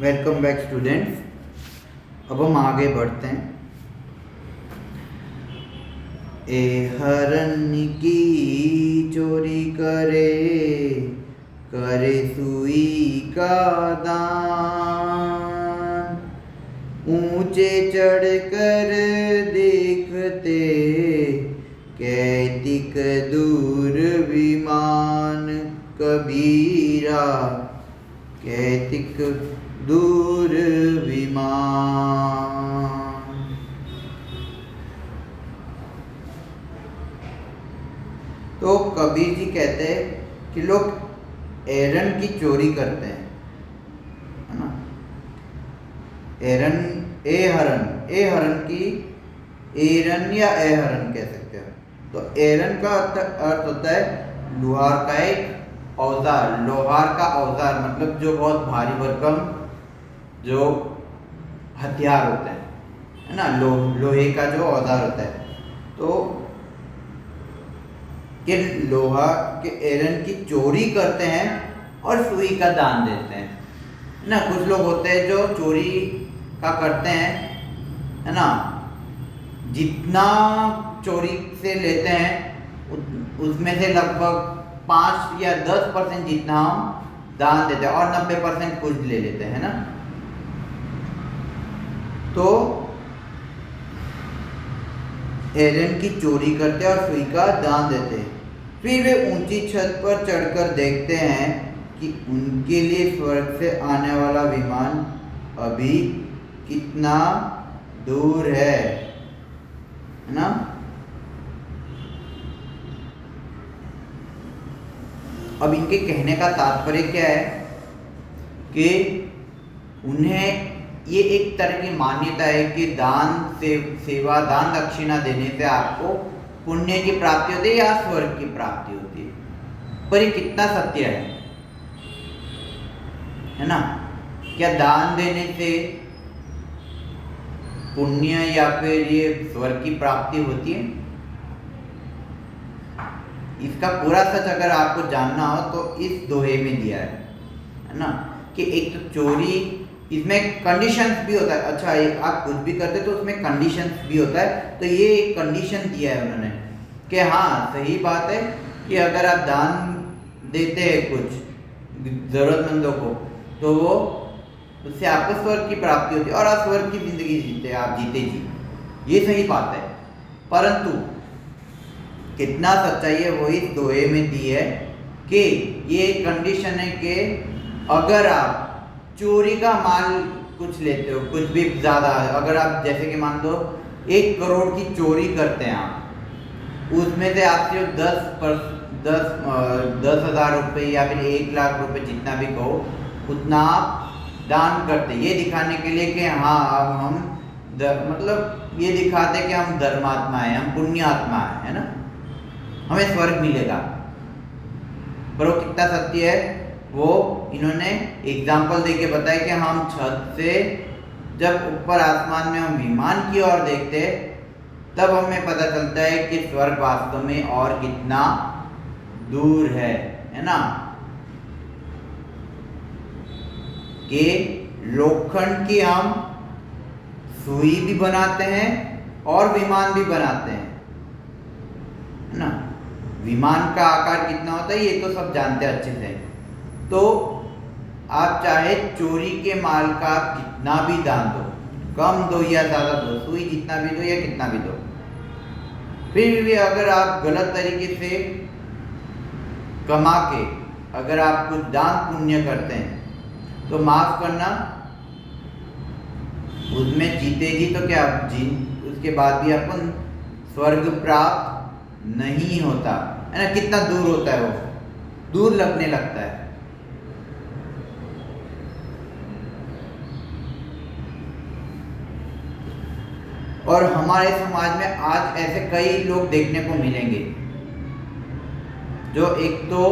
Welcome back students. अब हम आगे बढ़ते हैं। ए हरण की चोरी करे, करे सुई का दान, ऊंचे चढ़कर देखते कैतिक दूर विमान कबीरा, कैतिक दूर विमान। तो कबीर जी कहते हैं कि लोग एरन की चोरी करते हैं, है ना। एरन ए हरन की एरन या ए हरन कह सकते हो। तो एरन का अर्थ होता है लोहार का एक औजार, लोहार का औजार मतलब जो बहुत भारी भरकम जो हथियार होते हैं, है ना, लोहे का जो औजार होता है। तो कि लोहा के एरन की चोरी करते हैं और सुई का दान देते हैं, है ना। कुछ लोग होते हैं जो चोरी का करते हैं, है ना, जितना चोरी से लेते हैं उसमें से लगभग 5 या 10% जितना हम दान देते हैं और 90% कुछ ले लेते हैं, ना। तो एरन की चोरी करते और सुई का दान देते हैं। फिर वे ऊंची छत पर चढ़कर देखते हैं कि उनके लिए स्वर्ग से आने वाला विमान अभी कितना दूर है ना। अब इनके कहने का तात्पर्य क्या है कि उन्हें ये एक तरह की मान्यता है कि दान सेवा दान दक्षिणा देने से आपको पुण्य की प्राप्ति होती है या स्वर्ग की प्राप्ति होती है। पर ये कितना सत्य है ना। क्या दान देने से पुण्य या फिर ये स्वर्ग की प्राप्ति होती है? इसका पूरा सच अगर आपको जानना हो तो इस दोहे में दिया है ना, कि एक तो चोरी, इसमें कंडीशंस भी होता है। अच्छा, आप कुछ भी करते तो उसमें कंडीशंस भी होता है। तो ये एक कंडीशन दिया है उन्होंने कि हाँ सही बात है कि अगर आप दान देते हैं कुछ जरूरतमंदों को तो वो उससे आपको स्वर्ग की प्राप्ति होती है और आप स्वर्ग की जिंदगी जीते, आप जीते जी, ये सही बात है। परंतु कितना सच्चाई है वो इस दोहे में दी है कि ये कंडीशन है कि अगर आप चोरी का माल कुछ लेते हो, कुछ भी ज़्यादा, अगर आप जैसे कि मान लो 1 करोड़ की चोरी करते हैं आप, उसमें से आप सिर्फ 10,000 रुपये या फिर 1 लाख रुपए जितना भी कहो उतना आप दान करते, ये दिखाने के लिए कि हाँ अब हम मतलब ये दिखाते कि हम धर्मात्मा है, हम पुण्यात्मा है ना, हमें स्वर्ग मिलेगा। पर वो कितना सत्य है वो इन्होंने एग्जाम्पल देके बताया कि हम छत से जब ऊपर आसमान में हम विमान की ओर देखते तब हमें पता चलता है कि स्वर्ग वास्तव में और कितना दूर है ना। कि लोखंड की हम सुई भी बनाते हैं और विमान भी बनाते हैं, है ना। विमान का आकार कितना होता है ये तो सब जानते हैं अच्छे से। तो आप चाहे चोरी के माल का आप कितना भी दान दो, कम दो या ज़्यादा दो, सुई जितना भी दो या कितना भी दो, फिर भी अगर आप गलत तरीके से कमा के अगर आप कुछ दान पुण्य करते हैं तो माफ़ करना उसमें जीते जी तो क्या उसके बाद भी अपन स्वर्ग प्राप्त नहीं होता, है ना। कितना दूर होता है, वो दूर लगने लगता है। और हमारे समाज में आज ऐसे कई लोग देखने को मिलेंगे जो एक तो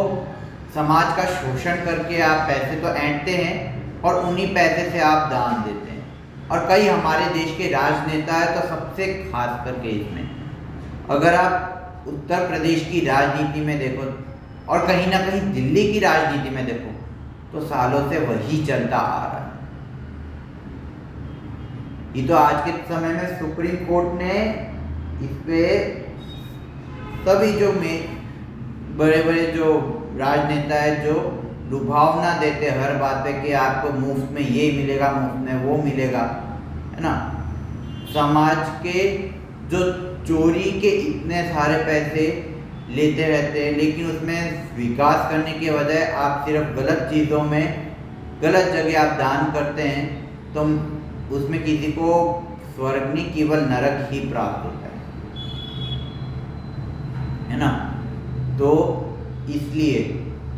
समाज का शोषण करके आप पैसे तो ऐंठते हैं और उन्हीं पैसे से आप दान देते हैं। और कई हमारे देश के राजनेता है तो सबसे खास करके इसमें अगर आप उत्तर प्रदेश की राजनीति में देखो और कहीं ना कहीं दिल्ली की राजनीति में देखो तो सालों से वही चलता आ रहा है। ये तो आज के समय में सुप्रीम कोर्ट ने इस पे सभी जो बड़े बड़े जो राजनेता है जो लुभावना देते हर बात पे कि आपको मुफ्त में ये मिलेगा, मुफ्त में वो मिलेगा, है ना। समाज के जो चोरी के इतने सारे पैसे लेते रहते हैं, लेकिन उसमें विकास करने के बजाय आप सिर्फ गलत चीज़ों में गलत जगह आप दान करते हैं, तो उसमें किसी को स्वर्ग नहीं केवल नरक ही प्राप्त होता है ना। तो इसलिए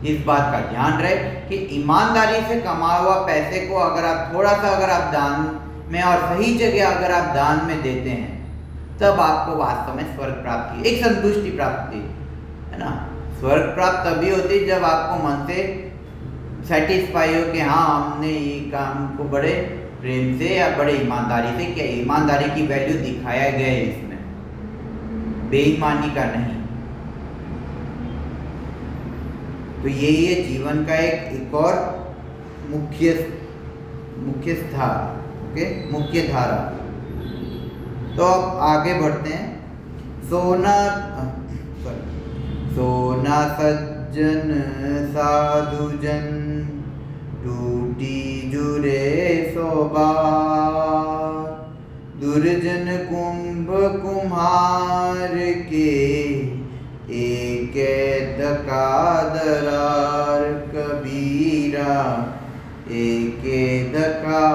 इस बात का ध्यान रहे कि ईमानदारी से कमा हुआ पैसे को अगर आप थोड़ा सा अगर आप दान में और सही जगह अगर आप दान में देते हैं, तब आपको वास्तव में स्वर्ग प्राप्ति, एक संतुष्टि प्राप्ति, है ना। स्वर्ग प्राप्त तभी होती है जब आपको मन से सेटिस्फाई हो कि हाँ हमने ये काम को बड़े प्रेम से या बड़े ईमानदारी से किया, ईमानदारी की वैल्यू दिखाया गया है इसमें, बेईमानी का नहीं। तो यही है जीवन का एक और मुख्य धारा, ओके, मुख्य धारा। तो अब आगे बढ़ते हैं। सोना सज्जन साधुजन टूटी जुरे सोबार, दुर्जन कुंभ कुम्हार के एक धका दरार, कबीरा एक धका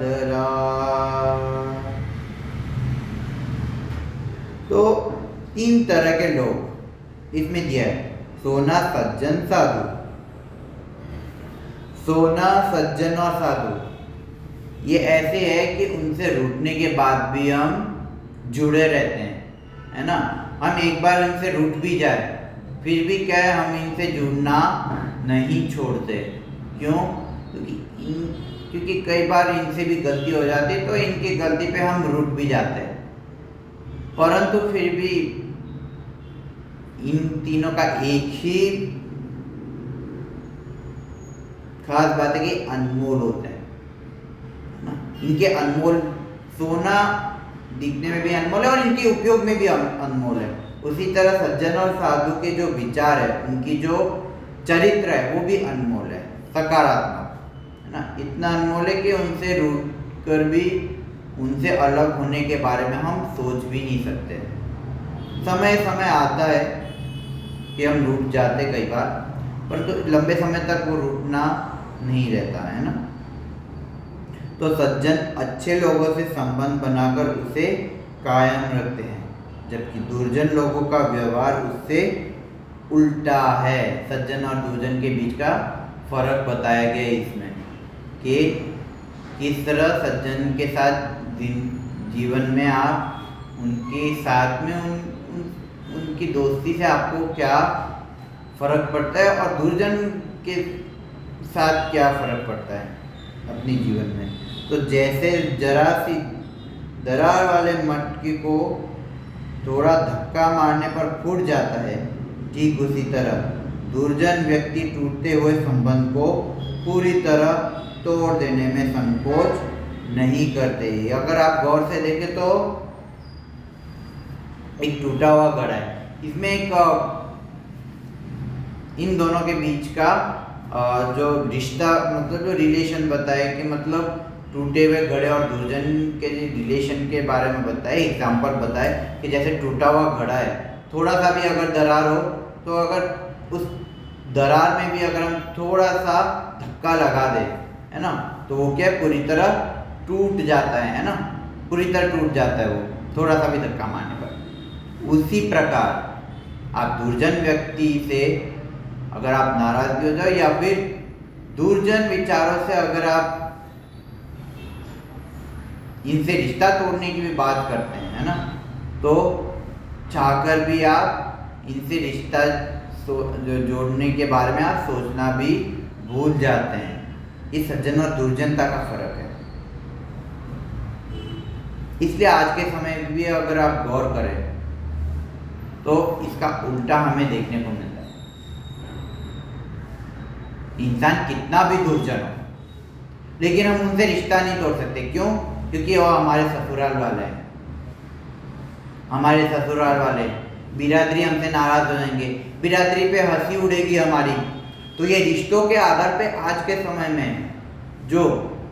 दरार। तो 3 तरह के लोग इसमें दिया है, सोना सज्जन साधु। सोना सज्जन और साधु ये ऐसे है कि उनसे रूठने के बाद भी हम जुड़े रहते हैं, है ना। हम एक बार इनसे रूठ भी जाए फिर भी क्या है, हम इनसे जुड़ना नहीं छोड़ते। क्यों? क्योंकि कई बार इनसे भी गलती हो जाती है, तो इनकी गलती पे हम रूठ भी जाते हैं, परंतु फिर भी इन तीनों का एक ही खास बात है कि अनमोल होता है ना। इनके अनमोल, सोना दिखने में भी अनमोल है और इनके उपयोग में भी अनमोल है। उसी तरह सज्जन और साधु के जो विचार है, उनकी जो चरित्र है वो भी अनमोल है, सकारात्मक, है ना। इतना अनमोल है कि उनसे रूठ कर भी उनसे अलग होने के बारे में हम सोच भी नहीं सकते। समय समय आता है कि हम रूठ जाते कई बार, परंतु लंबे समय तक वो रूठना नहीं रहता है ना। तो सज्जन अच्छे लोगों से संबंध बनाकर उसे कायम रखते हैं, जबकि दुर्जन लोगों का व्यवहार उससे उल्टा है। सज्जन और दुर्जन के बीच का फर्क बताया गया इसमें कि किस तरह सज्जन के साथ जीवन में आप उनके साथ में उनकी दोस्ती से आपको क्या फर्क पड़ता है और दुर्जन के साथ क्या फर्क पड़ता है अपने जीवन में। तो जैसे जरा सी दरार वाले मटके को थोड़ा धक्का मारने पर फूट जाता है, ठीक उसी तरह दुर्जन व्यक्ति टूटते हुए संबंध को पूरी तरह तोड़ देने में संकोच नहीं करते। अगर आप गौर से देखें तो एक टूटा हुआ घड़ा है, इसमें एक इन दोनों के बीच का जो रिश्ता, मतलब जो रिलेशन बताए कि मतलब टूटे हुए घड़े और दुर्जन के रिलेशन के बारे में बताए, एग्जाम्पल बताए कि जैसे टूटा हुआ घड़ा है, थोड़ा सा भी अगर दरार हो तो अगर उस दरार में भी अगर हम थोड़ा सा धक्का लगा दें, है ना, तो वो क्या पूरी तरह टूट जाता है ना, पूरी तरह टूट जाता है वो थोड़ा सा भी धक्का मारने पर। उसी प्रकार आप दुर्जन व्यक्ति से अगर आप नाराज भी हो जाओ या फिर दुर्जन विचारों से अगर आप इनसे रिश्ता तोड़ने की भी बात करते हैं, है ना, तो चाहकर भी आप इनसे रिश्ता जोड़ने के बारे में आप सोचना भी भूल जाते हैं। ये सज्जन और दुर्जनता का फर्क है। इसलिए आज के समय में भी अगर आप गौर करें तो इसका उल्टा हमें देखने को मिलता है। इंसान कितना भी दुर्जन हो, लेकिन हम उनसे रिश्ता नहीं तोड़ सकते। क्यों? क्योंकि वो हमारे ससुराल वाले हैं, हमारे ससुराल वाले बिरादरी हमसे नाराज हो जाएंगे, बिरादरी पे हंसी उड़ेगी हमारी। तो ये रिश्तों के आधार पे आज के समय में जो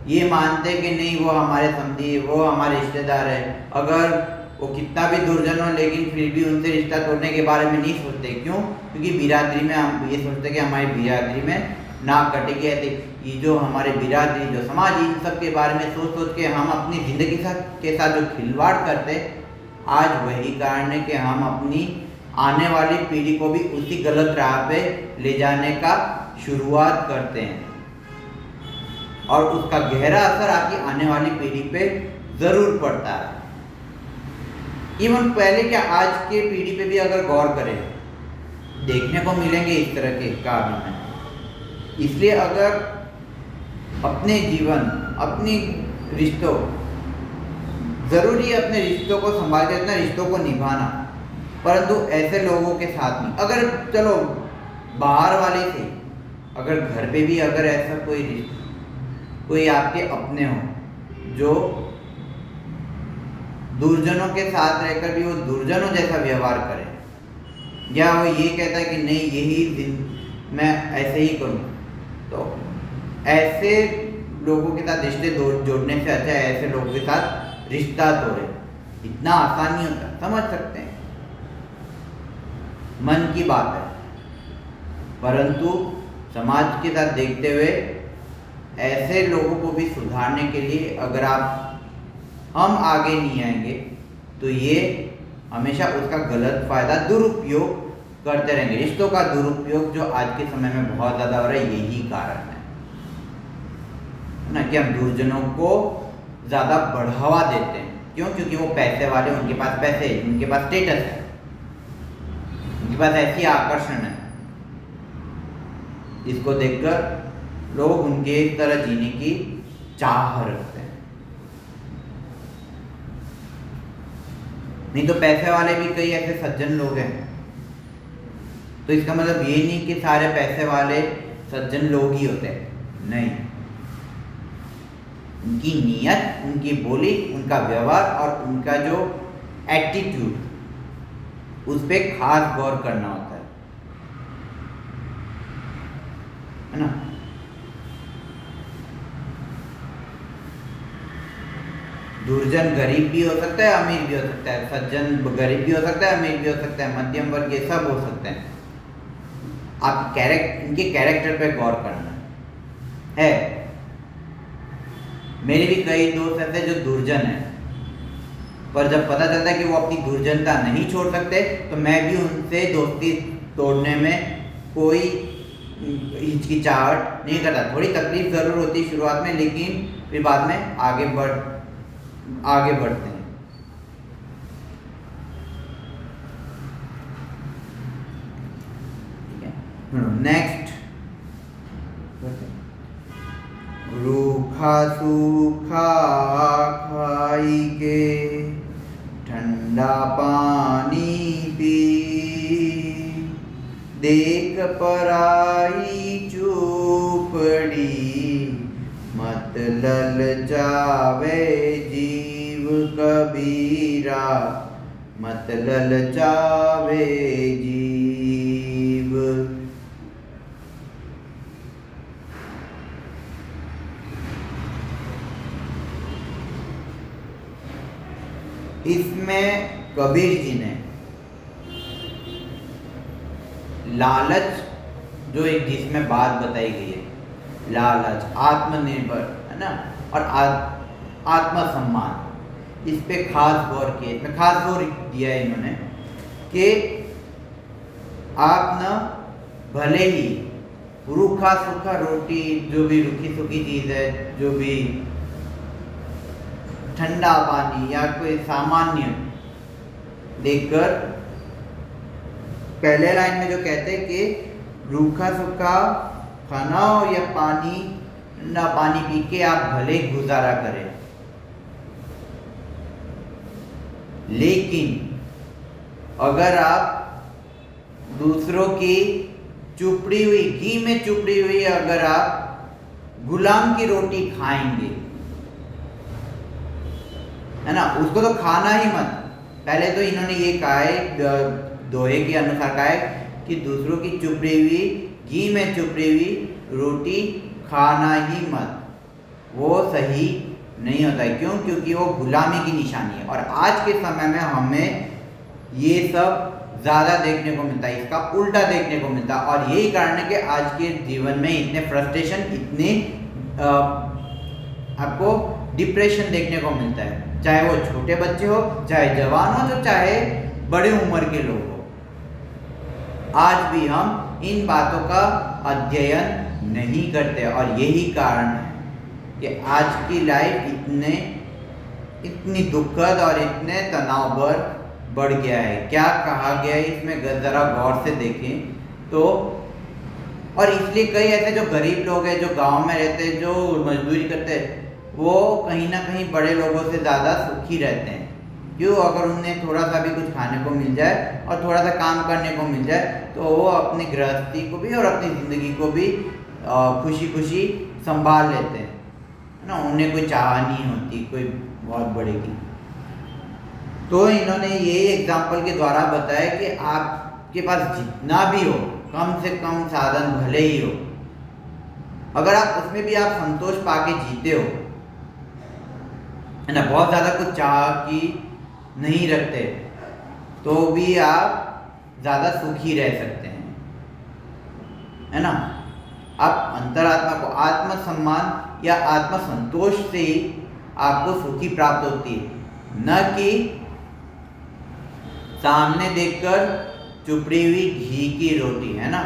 ये मानते कि नहीं वो हमारे समधी, वो हमारे रिश्तेदार है, अगर वो कितना भी दुर्जन हो लेकिन फिर भी उनसे रिश्ता तोड़ने के बारे में नहीं सोचते। क्यों? क्योंकि बिरादरी में हम ये सोचते कि हमारी बिरादरी में नाक कटेगी। ऐसे ये जो हमारे बिरादरी, जो समाज, इन सब के बारे में सोच सोच के हम अपनी ज़िंदगी के साथ जो खिलवाड़ करते, आज वही कारण है कि हम अपनी आने वाली पीढ़ी को भी उसी गलत राह पे ले जाने का शुरुआत करते हैं, और उसका गहरा असर आपकी आने वाली पीढ़ी पे ज़रूर पड़ता है। इवन पहले क्या, आज के पीढ़ी पे भी अगर गौर करें, देखने को मिलेंगे इस तरह के कारनामे। इसलिए अगर अपने जीवन, अपनी रिश्तों, ज़रूरी है अपने रिश्तों को संभाल के, अपने रिश्तों को निभाना, परंतु ऐसे लोगों के साथ में, अगर चलो बाहर वाले थे, अगर घर पे भी अगर ऐसा कोई आपके अपने हो जो दुर्जनों के साथ रहकर भी वो दुर्जनों जैसा व्यवहार करे, या वो ये कहता है कि नहीं यही दिन मैं ऐसे ही करूँ, तो ऐसे लोगों के साथ रिश्ते जोड़ने से अच्छा है ऐसे लोगों के साथ रिश्ता तोड़े। इतना आसान नहीं होता, समझ सकते हैं, मन की बात है, परंतु समाज के साथ देखते हुए ऐसे लोगों को भी सुधारने के लिए अगर हम आगे नहीं आएंगे तो ये हमेशा उसका गलत फायदा, दुरुपयोग करते रहेंगे। रिश्तों का दुरुपयोग जो आज के समय में बहुत ज़्यादा हो रहा है, यही कारण है ना, कि हम दुर्जनों को ज़्यादा बढ़ावा देते हैं। क्यों? क्योंकि वो पैसे वाले, उनके पास पैसे है, उनके पास स्टेटस है, उनके पास ऐसी आकर्षण है, इसको देखकर लोग उनके एक तरह जीने की चाह रखते हैं। नहीं तो पैसे वाले भी कई ऐसे सज्जन लोग हैं, तो इसका मतलब ये नहीं कि सारे पैसे वाले सज्जन लोग ही होते हैं, नहीं। उनकी नीयत, उनकी बोली, उनका व्यवहार और उनका जो एटीट्यूड, उस पर खास गौर करना होता है ना। दुर्जन गरीब भी हो सकता है, अमीर भी हो सकता है, सज्जन गरीब भी हो सकता है, अमीर भी हो सकता है, मध्यम वर्गीय सब हो सकते हैं। आप इनके कैरेक्टर पे गौर करना है। मेरे भी कई दोस्त ऐसे जो दुर्जन है, पर जब पता चलता है कि वो अपनी दुर्जनता नहीं छोड़ सकते, तो मैं भी उनसे दोस्ती तोड़ने में कोई हिचकिचाहट नहीं करता। थोड़ी तकलीफ ज़रूर होती है शुरुआत में, लेकिन फिर बाद में आगे बढ़ते हैं। ठीक है, नेक्स्ट, रूखा सूखा खाई के ठंडा पानी पी, देख पराई चूपड़ी मत ललचावे जीव कबीरा, मत ललचावे जीव। इसमें कबीर जी ने लालच, जो एक जिसमें बात बताई गई है, लालच, आत्मनिर्भर है ना, और आत्मसम्मान, इस पे खास गौर किया। इसमें खास गौर दिया है इन्होंने कि आप न भले ही रूखा सूखा रोटी, जो भी रूखी सूखी चीज़ है, जो भी ठंडा पानी या कोई सामान्य देखकर, पहले लाइन में जो कहते हैं कि रूखा सूखा खाना हो या पानी, ठंडा पानी पी के आप भले गुजारा करें, लेकिन अगर आप दूसरों की चुपड़ी हुई, घी में चुपड़ी हुई अगर आप गुलाम की रोटी खाएंगे, है ना, उसको तो खाना ही मत। पहले तो इन्होंने ये कहा है, दोहे के अनुसार कहा है कि दूसरों की चुपड़ी हुई घी में चुपड़ी हुई रोटी खाना ही मत। वो सही नहीं होता है। क्यों? क्योंकि वो गुलामी की निशानी है। और आज के समय में हमें ये सब ज़्यादा देखने को मिलता है, इसका उल्टा देखने को मिलता है। और यही कारण है कि आज के जीवन में इतने फ्रस्ट्रेशन, इतने आपको डिप्रेशन देखने को मिलता है, चाहे वो छोटे बच्चे हो, चाहे जवान हो, तो चाहे बड़े उम्र के लोग हो। आज भी हम इन बातों का अध्ययन नहीं करते और यही कारण है कि आज की लाइफ इतनी दुखद और इतने तनाव भर बढ़ गया है। क्या कहा गया है इसमें ज़रा गौर से देखें तो। और इसलिए कई ऐसे जो गरीब लोग हैं, जो गांव में रहते हैं, जो मजदूरी करते हैं, वो कहीं ना कहीं बड़े लोगों से ज़्यादा सुखी रहते हैं। क्यों? अगर उन्हें थोड़ा सा भी कुछ खाने को मिल जाए और थोड़ा सा काम करने को मिल जाए तो वो अपनी गृहस्थी को भी और अपनी ज़िंदगी को भी खुशी खुशी संभाल लेते हैं, है ना। उन्हें कोई चाह नहीं होती कोई बहुत बड़े की। तो इन्होंने ये एग्जाम्पल के द्वारा बताया कि आपके पास जितना भी हो, कम से कम साधन भले ही हो, अगर आप उसमें भी आप संतोष पाके जीते हो, है ना, बहुत ज़्यादा कुछ चाह की नहीं रखते, तो भी आप ज़्यादा सुखी रह सकते हैं, है ना। आप अंतरात्मा को आत्मसम्मान या आत्मसंतोष से ही आपको सुखी प्राप्त होती है, न कि सामने देखकर चुपड़ी हुई घी की रोटी, है ना।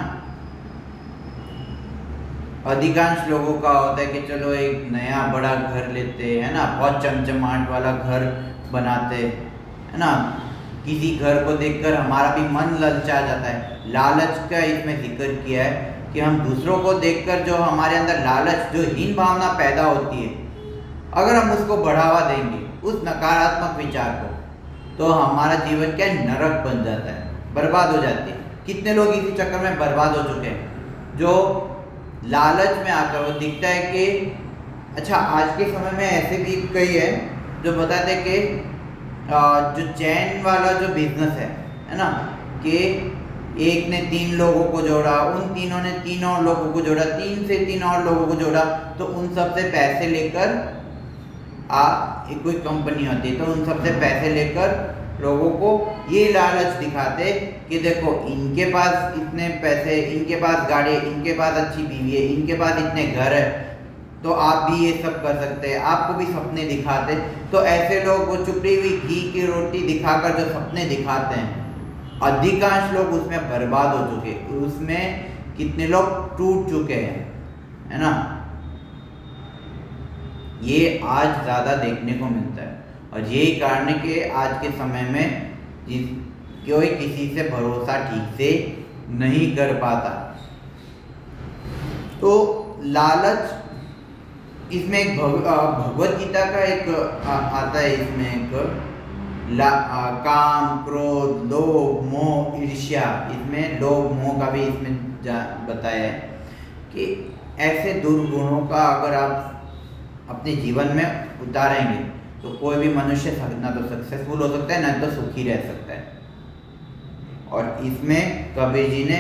अधिकांश लोगों का होता है कि चलो एक नया बड़ा घर लेते हैं ना, बहुत चमचमाहट वाला घर बनाते है ना। किसी घर को देखकर हमारा भी मन ललचा जाता है। लालच का इसमें जिक्र किया है कि हम दूसरों को देखकर जो हमारे अंदर लालच, जो हीन भावना पैदा होती है, अगर हम उसको बढ़ावा देंगे, उस नकारात्मक विचार को, तो हमारा जीवन क्या नरक बन जाता है, बर्बाद हो जाती है। कितने लोग इसी चक्कर में बर्बाद हो चुके हैं, जो लालच में आकर वो दिखता है कि अच्छा, आज के समय में ऐसे भी कई है जो बताते हैं कि जो चैन वाला जो बिजनेस है ना, कि एक ने 3 लोगों को जोड़ा, उन तीनों ने 3 और लोगों को जोड़ा, 3 से 3 और लोगों को जोड़ा, तो उन सब से पैसे लेकर कोई कंपनी होती है, तो उन सब से पैसे लेकर लोगों को ये लालच दिखाते कि देखो इनके पास इतने पैसे, इनके पास गाड़ी, इनके पास अच्छी बीवी है, इनके पास इतने घर है, तो आप भी ये सब कर सकते हैं। आपको भी सपने दिखाते। तो ऐसे लोग वो चुपड़ी हुई घी की रोटी दिखाकर जो सपने दिखाते हैं, अधिकांश लोग उसमें बर्बाद हो चुके, उसमें कितने लोग टूट चुके हैं, है ना। ये आज ज़्यादा देखने को मिलता है और यही कारण है कि आज के समय में कोई किसी से भरोसा ठीक से नहीं कर पाता। तो लालच, इसमें एक भगवत गीता का एक आता है, इसमें एक काम, क्रोध, लोभ, मोह, ईर्ष्या, इसमें लोभ मोह का भी इसमें बताया है कि ऐसे दुर्गुणों का अगर आप अपने जीवन में उतारेंगे तो कोई भी मनुष्य ना तो सक्सेसफुल हो सकता है, ना तो सुखी रह सकता है। और इसमें कबीर जी ने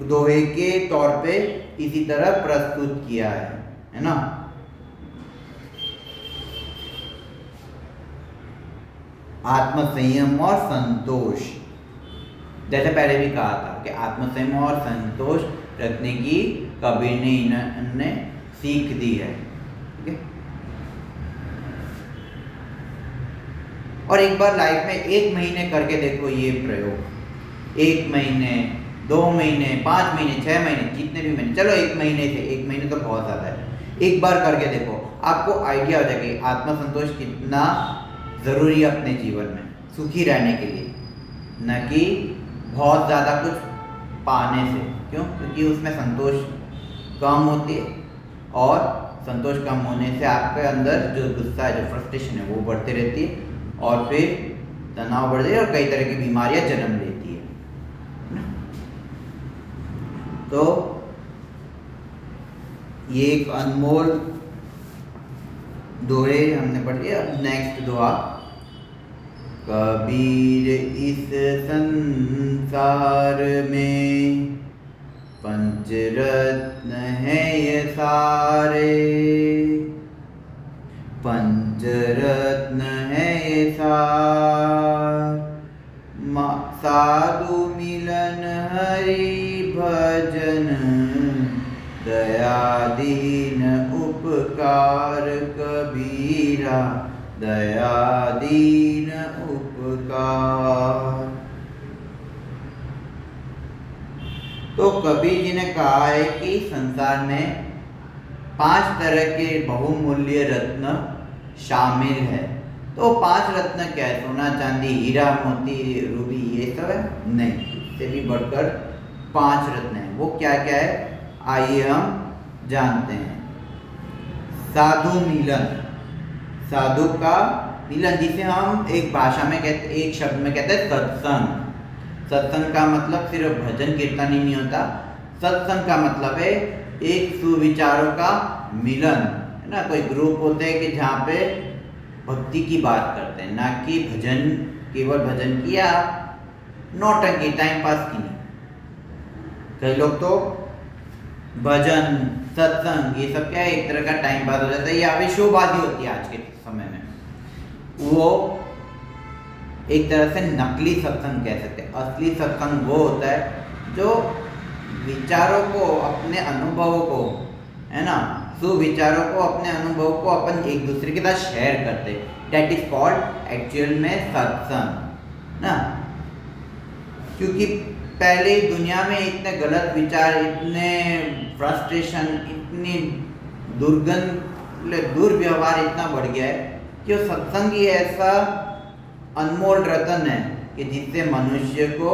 दोहे के तौर पे इसी तरह प्रस्तुत किया है ना। आत्मसंयम और संतोष, जैसे पहले भी कहा था कि आत्मसंयम और संतोष रखने की कबीर ने इन्होंने सीख दी है, ठीक है। और एक बार लाइफ में 1 महीने करके देखो ये प्रयोग, 1 महीने, 2 महीने, 5 महीने, 6 महीने, जितने भी महीने, चलो 1 महीने से, 1 महीने तो बहुत ज़्यादा है, एक बार करके देखो, आपको आइडिया हो जाएगा आत्मसंतोष कितना ज़रूरी है अपने जीवन में सुखी रहने के लिए, न कि बहुत ज़्यादा कुछ पाने से। क्यों? क्योंकि उसमें संतोष कम होती है और संतोष कम होने से आपके अंदर जो गुस्सा है, जो फ्रस्ट्रेशन है, वो बढ़ती रहती है और फिर तनाव बढ़ जाती है और कई तरह की बीमारियां जन्म लेती है। तो ये एक अनमोल दोहे हमने पढ़ लिया। अब नेक्स्ट दुआ कबीर इस संसार में पंचरत्न है ये सारे, पंचरत्न है ये साधु मिलन हरि भजन, दया दीन उपकार कबीरा, दया दीन उपकार। तो कबीर जी ने कहा है कि संसार में 5 तरह के बहुमूल्य रत्न शामिल है। तो 5 रत्न क्या है? सोना चांदी हीरा मोती रूबी ये सब है? नहीं, इससे भी बढ़कर 5 रत्न है। वो क्या क्या है आइए हम जानते हैं। साधु मिलन, साधु का मिलन, जिसे हम एक भाषा में कहते, एक शब्द में कहते हैं सत्संग। सत्संग का मतलब सिर्फ भजन कीर्तन ही नहीं होता। सत्संग का मतलब है एक सुविचारों का मिलन, है ना। कोई ग्रुप होते हैं कि जहाँ पे भक्ति की बात करते हैं, ना कि भजन, केवल भजन किया, नौटंकी टाइम पास की नहीं। कई लोग तो भजन सत्संग ये सब क्या है, एक तरह का टाइम पास हो जाता है, या फिर शोबाजी होती है आज के समय में। वो एक तरह से नकली सत्संग कह सकते हैं। असली सत्संग वो होता है जो विचारों को, अपने अनुभवों को, है ना, सुविचारों को, अपने अनुभव को अपन एक दूसरे के साथ शेयर करते, डेट इज कॉल्ड एक्चुअल में सत्संग ना। क्योंकि पहले ही दुनिया में इतने गलत विचार, इतने फ्रस्ट्रेशन, इतनी दुर्व्यवहार इतना बढ़ गया है कि वो सत्संग ही ऐसा अनमोल रतन है कि जिससे मनुष्य को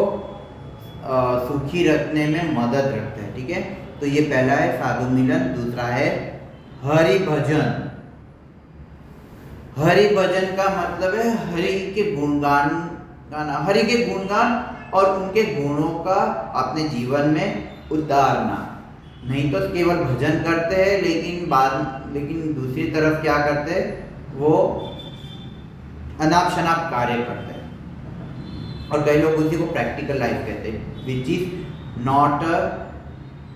सुखी रखने में मदद रखता है। ठीक है, तो ये पहला है साधु मिलन। दूसरा है हरि भजन। हरि भजन का मतलब है हरि के गुणगान गाना, हरि के गुणगान और उनके गुणों का अपने जीवन में उतारना। नहीं तो केवल भजन करते हैं लेकिन दूसरी तरफ क्या करते हैं, वो अनाप शनाप कार्य करते हैं। और कई लोग उसी को प्रैक्टिकल लाइफ कहते हैं, which is not a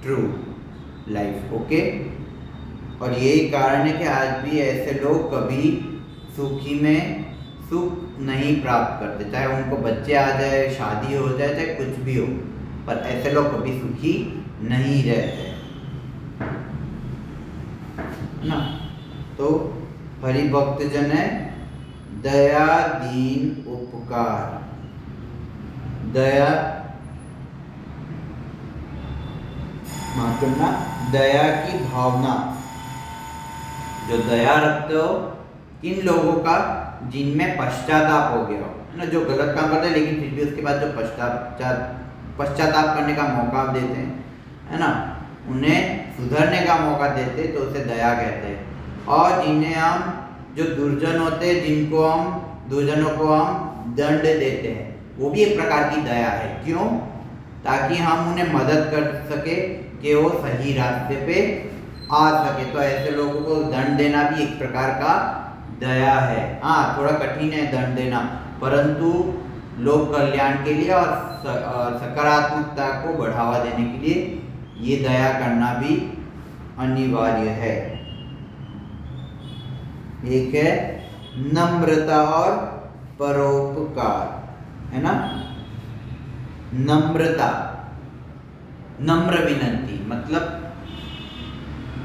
true life. Okay, और यही कारण है कि आज भी ऐसे लोग कभी सुखी में सुख नहीं प्राप्त करते, चाहे उनको बच्चे आ जाए, शादी हो जाए, चाहे कुछ भी हो, पर ऐसे लोग कभी सुखी नहीं रहते ना। तो हरि भक्त जन है दया दीन उपकार। दया करना, दया की भावना, जो दया रखते हो इन लोगों का जिनमें पश्चाताप हो गया हो, है ना, जो गलत काम करते हैं लेकिन फिर भी उसके बाद जो पश्चाताप करने का मौका देते हैं, है ना, उन्हें सुधरने का मौका देते तो उसे दया कहते हैं। और जिन्हें हम, जो दुर्जन होते हैं, जिनको हम, दुर्जनों को हम दंड देते हैं, वो भी एक प्रकार की दया है। क्यों? ताकि हम उन्हें मदद कर सके कि वो सही रास्ते पे आ सके। तो ऐसे लोगों को दंड देना भी एक प्रकार का दया है। हाँ, थोड़ा कठिन है दंड देना, परंतु लोक कल्याण के लिए और सकारात्मकता को बढ़ावा देने के लिए ये दया करना भी अनिवार्य है। एक है नम्रता और परोपकार, है ना। नम्रता, नम्र विनंती, मतलब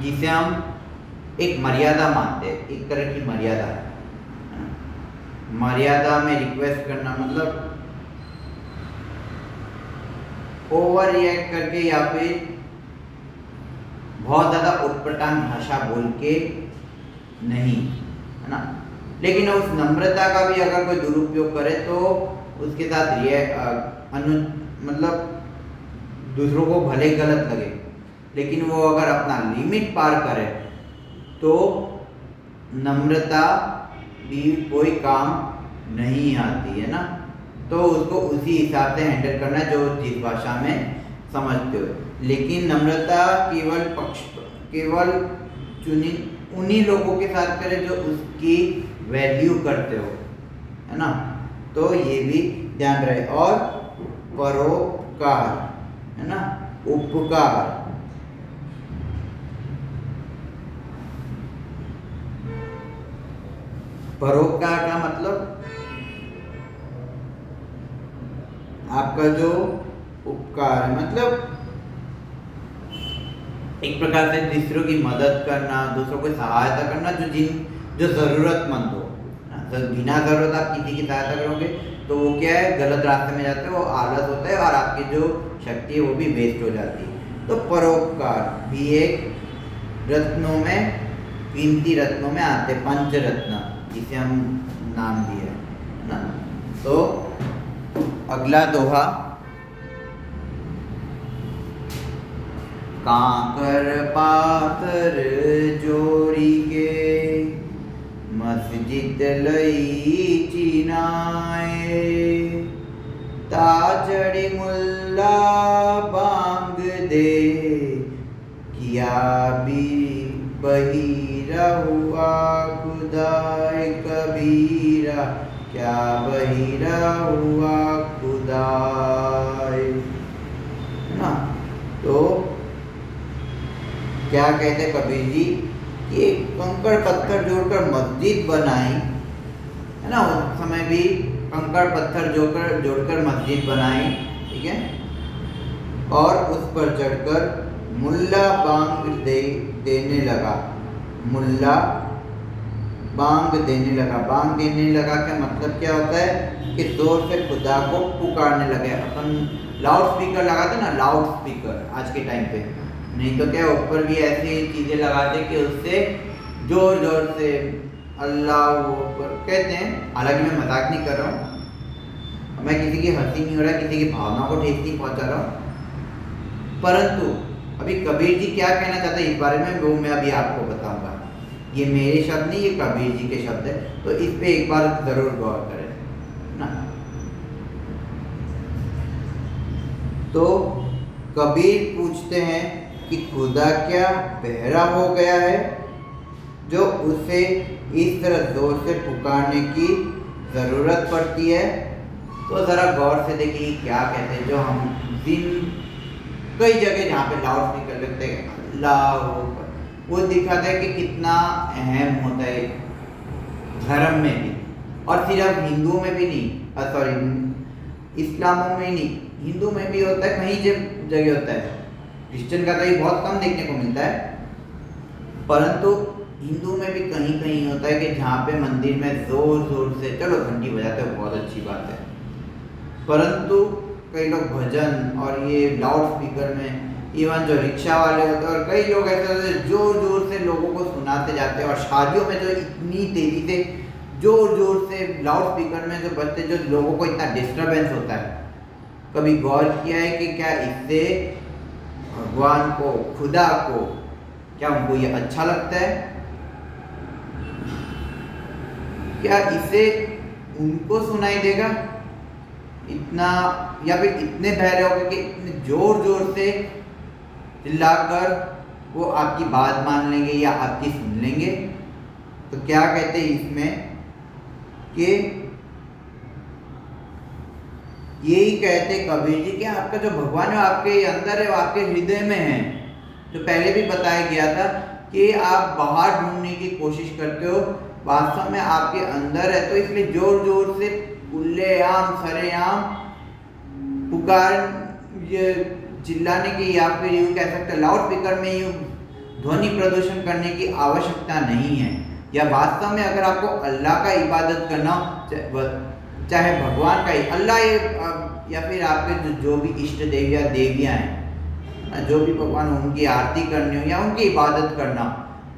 जिसे हम एक मर्यादा मानते हैं, एक तरह की मर्यादा है। मर्यादा में रिक्वेस्ट करना मतलब ओवर रिएक्ट करके या फिर बहुत ज़्यादा उटपटांग भाषा बोल के नहीं, है ना। लेकिन उस नम्रता का भी अगर कोई दुरुपयोग करे तो उसके साथ मतलब दूसरों को भले गलत लगे, लेकिन वो अगर अपना लिमिट पार करे तो नम्रता भी कोई काम नहीं आती, है ना। तो उसको उसी हिसाब से हैंडल करना जो जिस भाषा में समझते हो। लेकिन नम्रता केवल उन्हीं लोगों के साथ करे जो उसकी वैल्यू करते हो, है ना। तो ये भी ध्यान रहे। और परोपकार, है ना, उपकार। परोपकार का मतलब आपका जो उपकार है, मतलब एक प्रकार से दूसरों की मदद करना, दूसरों को सहायता करना, जो जरूरतमंद हो। बिना जरूरत आप किसी की सहायता करोगे तो वो क्या है, गलत रास्ते में जाते हैं, वो आलस होता है और आपकी जो शक्ति है वो भी वेस्ट हो जाती है। तो परोपकार भी एक रत्नों में, कीमती रत्नों में आते, पंच रत्न जिसे हम नाम दिए है ना। तो अगला दोहा, कांकर पाथर जोड़ी के मस्जिद लई चिनाए, ताजड़ी मुल्ला बांग दे, किया भी बहिरा हुआ खुदाए कबीरा, क्या बहिरा हुआ खुदाए, है ना। तो क्या कहते कबीर जी कि एक कंकड़ पत्थर जोड़कर मस्जिद बनाई, है ना, उस समय भी कंकड़ पत्थर जोड़कर मस्जिद बनाई, ठीक है, और उस पर चढ़कर मुल्ला बांग देने लगा, मुल्ला बांग देने लगा। बांग देने लगा का मतलब क्या होता है कि जोर से खुदा को पुकारने लगे। अपन लाउड स्पीकर लगाते ना, लाउड स्पीकर आज के टाइम पे, नहीं तो क्या ऊपर भी ऐसी चीजें लगाते कि उससे जोर जोर से अल्लाह कहते हैं। हालांकि मैं मजाक नहीं कर रहा हूँ, मैं किसी की हंसी नहीं हो रहा, किसी की भावना को ठेस नहीं पहुंचा रहा हूँ, परंतु अभी कबीर जी क्या कहना चाहते हैं इस बारे में वो मैं अभी आपको बताऊंगा। ये मेरे शब्द नहीं, ये कबीर जी के शब्द है, तो इस पे एक बार जरूर गौर करें ना। तो कबीर पूछते हैं कि खुदा क्या बहरा हो गया है जो उसे इस तरह जोर से पुकारने की जरूरत पड़ती है। तो जरा गौर से देखिए क्या कहते हैं। जो हम कई जगह जहाँ पे लाउड स्पीकर लगते हैं अल्लाह, वो दिखाता है कि कितना अहम होता है धर्म में भी, और सिर्फ हिंदुओं में भी नहीं, सॉरी इस्लामों में नहीं, हिंदू में भी होता है, कहीं जगह होता है। क्रिश्चियन का तो ये बहुत कम देखने को मिलता है, परंतु हिंदू में भी कहीं कहीं होता है कि जहाँ पे मंदिर में जोर जोर से चलो घंटी बजाते हो, बहुत अच्छी बात है, परंतु कई लोग भजन और ये लाउड स्पीकर में, इवन जो रिक्शा वाले होते हैं और कई लोग ऐसे होते हैं जोर जोर से लोगों को सुनाते जाते हैं। और शादियों में जो इतनी तेजी से जोर जोर से लाउड स्पीकर में जो बजते, जो लोगों को इतना डिस्टरबेंस होता है, कभी गौर किया है कि क्या इससे भगवान को, खुदा को, क्या उनको ये अच्छा लगता है? क्या इसे उनको सुनाई देगा इतना, या फिर इतने बहरे होंगे कि इतने जोर जोर से चिल्लाकर वो आपकी बात मान लेंगे या आपकी सुन लेंगे? तो क्या कहते हैं इसमें कि यही कहते कबीर जी कि आपका जो भगवान है आपके अंदर है, वो आपके हृदय में है। तो पहले भी बताया गया था कि आप बाहर ढूंढने की कोशिश करते हो, वास्तव में आपके अंदर है। तो इसलिए जोर जोर से खुलेआम सरेआम पुकार, ये चिल्लाने की, या फिर यूँ कह सकते लाउड स्पीकर में यूँ ध्वनि प्रदूषण करने की आवश्यकता नहीं है। या वास्तव में अगर आपको अल्लाह का इबादत करना हो, चाहे भगवान का ही अल्लाह या फिर आपके जो भी इष्ट देव या देवियाँ हैं, जो भी भगवान हो, उनकी आरती करनी हो या उनकी इबादत करना,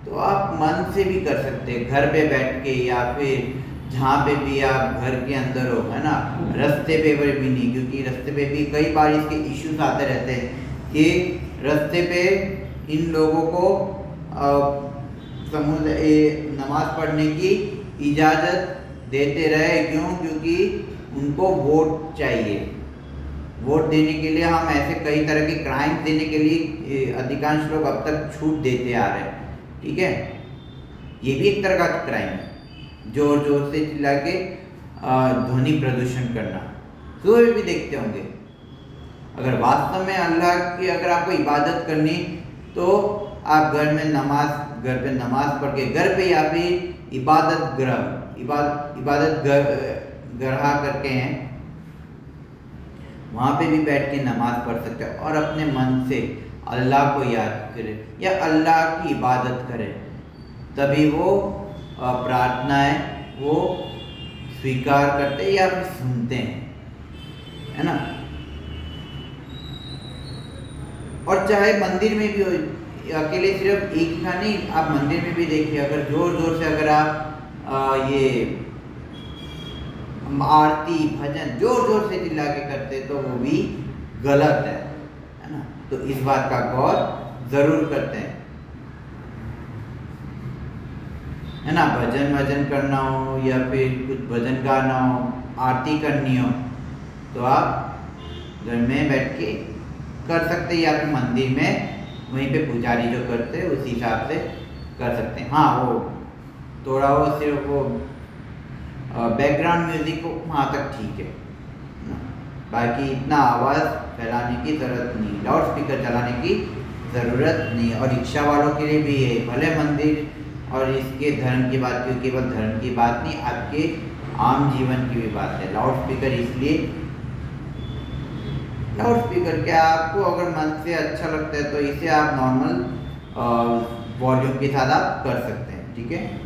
तो आप मन से भी कर सकते हैं, घर पे बैठ के या फिर जहाँ पे भी आप घर के अंदर हो, है ना, रास्ते पे भी नहीं, क्योंकि रास्ते पे भी कई बार इसके इश्यूज आते रहते हैं कि रास्ते पे इन लोगों को नमाज पढ़ने की इजाज़त देते रहे। क्यों? क्योंकि उनको वोट चाहिए। वोट देने के लिए हम ऐसे कई तरह के क्राइम देने के लिए अधिकांश लोग अब तक छूट देते आ रहे हैं, ठीक है। ये भी एक तरह का क्राइम है, जोर जोर से चिल्ला के ध्वनि प्रदूषण करना। सुबह भी देखते होंगे, अगर वास्तव में अल्लाह की अगर आपको इबादत करनी तो आप घर पे नमाज पढ़ के घर पे या फिर इबादत गृह करके हैं, वहाँ पे भी बैठ के नमाज पढ़ सकते हैं और अपने मन से अल्लाह को याद करें या अल्लाह की इबादत करें, तभी वो प्रार्थनाएं वो स्वीकार करते हैं या फिर सुनते हैं, है ना। और चाहे मंदिर में भी हो, अकेले सिर्फ एक ही नहीं, आप मंदिर में भी देखिए, अगर जोर जोर से अगर आप ये आरती भजन जोर जोर से चिल्ला के करते तो वो भी गलत है ना। तो इस बात का गौर जरूर करते हैं, है ना। भजन करना हो या फिर कुछ भजन गाना हो, आरती करनी हो, तो आप घर में बैठ के कर सकते हैं या फिर मंदिर में वहीं पे पुजारी जो करते हैं उसी हिसाब से कर सकते हैं। हाँ, वो थोड़ा वो सिर्फ वो बैकग्राउंड म्यूजिक को वहाँ तक ठीक है, बाकी इतना आवाज़ फैलाने की ज़रूरत नहीं, लाउड स्पीकर चलाने की ज़रूरत नहीं। और रिक्शा वालों के लिए भी है, भले मंदिर और इसके धर्म की बात, क्योंकि केवल धर्म की बात नहीं, आपके आम जीवन की भी बात है। लाउड स्पीकर इसलिए लाउड स्पीकर क्या, आपको अगर मन से अच्छा लगता है तो इसे आप नॉर्मल वॉल्यूम के साथ आप कर सकते हैं, ठीक है।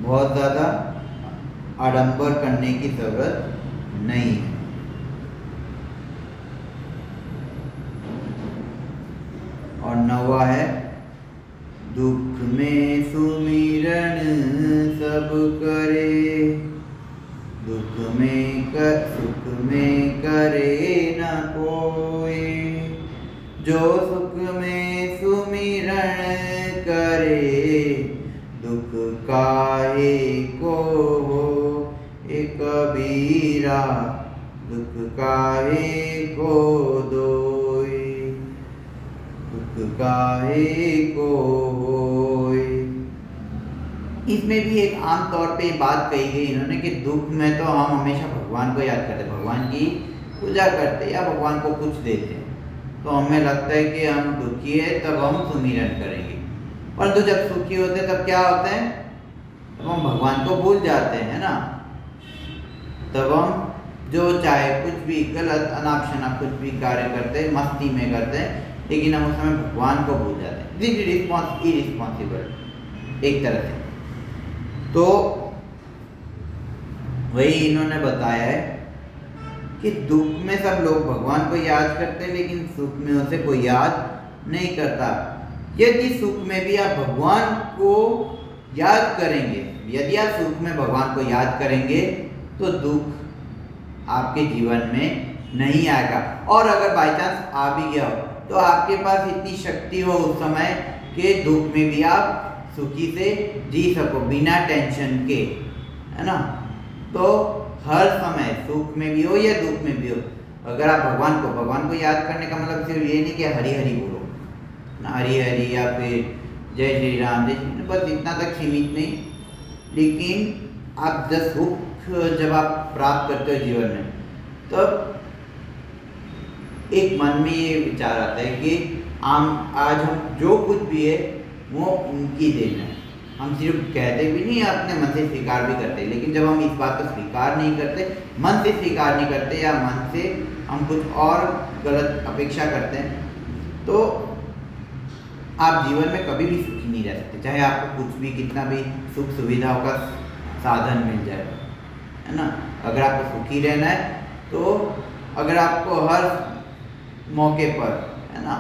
बहुत ज़्यादा आडंबर करने की ज़रूरत नहीं है। और 9वां है, दुख में सुमिरन सब करे, दुख में सुख में करे न कोई, जो सुख में सुमिरन करे, दुख काहे को हो ए कबीरा, दुख काहे को दोई, दुख काहे को होय। इसमें भी एक आम तौर पे बात कही गई इन्होंने कि दुख में तो हम हमेशा भगवान को याद करते, भगवान की पूजा करते या भगवान को कुछ देते हैं, तो हमें लगता है कि हम दुखी है तब हम सुमिरन करेंगे, परंतु जब सुखी होते तब क्या होते हैं, तब हम भगवान को भूल जाते हैं, है ना। तब हम जो चाहे कुछ भी गलत अनाप शनाप कुछ भी कार्य करते हैं, मस्ती में करते हैं, लेकिन हम उस समय भगवान को भूल जाते हैं। दिस इज इरिस्पॉन्सिबल एक तरह से। तो वही इन्होंने बताया है कि दुख में सब लोग भगवान को याद करते हैं, लेकिन सुख में उसे कोई याद नहीं करता। यदि सुख में भी आप भगवान को याद करेंगे, यदि आप सुख में भगवान को याद करेंगे तो दुख आपके जीवन में नहीं आएगा। और अगर बाई चांस आ भी गया हो तो आपके पास इतनी शक्ति हो उस समय कि दुख में भी आप सुखी से जी सको बिना टेंशन के, है ना। तो हर समय सुख में भी हो या दुख में भी हो, अगर आप भगवान को याद करने का मतलब सिर्फ ये नहीं कि हरि हरि बोलो ना, हरि हरि या फिर जय श्री राम जय श्री, बस इतना तक सीमित नहीं। लेकिन आप जब सुख जब आप प्राप्त करते हो जीवन में, तब एक मन में ये विचार आता है कि आज हम जो कुछ भी है वो उनकी देन है। हम सिर्फ कहते भी नहीं, अपने मन से स्वीकार भी करते, लेकिन जब हम इस बात को स्वीकार नहीं करते, मन से स्वीकार नहीं करते या मन से हम कुछ और गलत अपेक्षा करते हैं, तो आप जीवन में कभी भी सुखी नहीं रह सकते, चाहे आपको कुछ भी कितना भी सुख सुविधाओं का साधन मिल जाए, है ना। अगर आपको सुखी रहना है तो अगर आपको हर मौके पर, है ना,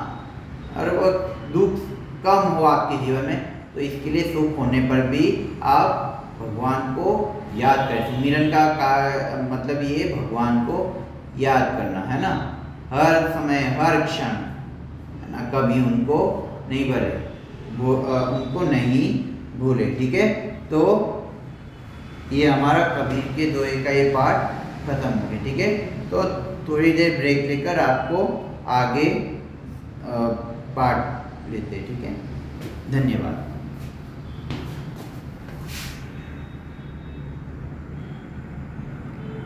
हर वक्त दुख कम हो आपके जीवन में, तो इसके लिए सुख होने पर भी आप भगवान को याद करें। सुमिरन का मतलब ये भगवान को याद करना, है ना, हर समय हर क्षण, है ना, कभी उनको नहीं उनको नहीं भूले, ठीक है। तो ये हमारा कबीर के दोहे का ये पार्ट खत्म हो गया, ठीक है। तो थोड़ी देर ब्रेक लेकर आपको आगे पार्ट लेते हैं, ठीक है। धन्यवाद।